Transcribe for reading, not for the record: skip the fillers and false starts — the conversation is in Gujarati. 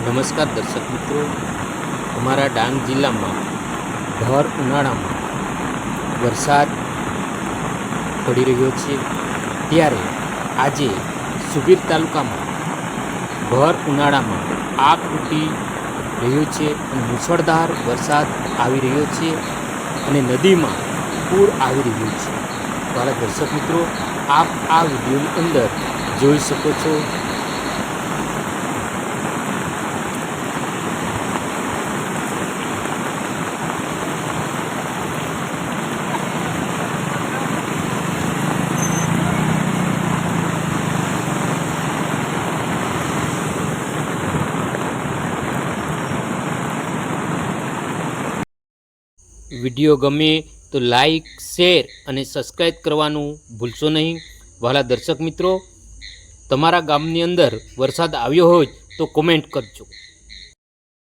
નમસ્કાર દર્શક મિત્રો, અમારા ડાંગ જિલ્લામાં ભર ઉનાળામાં વરસાદ પડી રહ્યો છે, ત્યારે આજે સુબીર તાલુકામાં ભર ઉનાળામાં આગ તૂટી રહ્યું છે અને મુસળધાર વરસાદ આવી રહ્યો છે અને નદીમાં પૂર આવી રહ્યું છે। વાલા દર્શક મિત્રો, આપ આ વિડીયોની અંદર જોઈ શકો છો। વિડીયો ગમે તો લાઈક, શેર અને સબસ્ક્રાઈબ કરવાનું ભૂલશો નહીં। વાલા દર્શક મિત્રો, તમારા ગામની અંદર વરસાદ આવ્યો હોય તો કોમેન્ટ કરજો।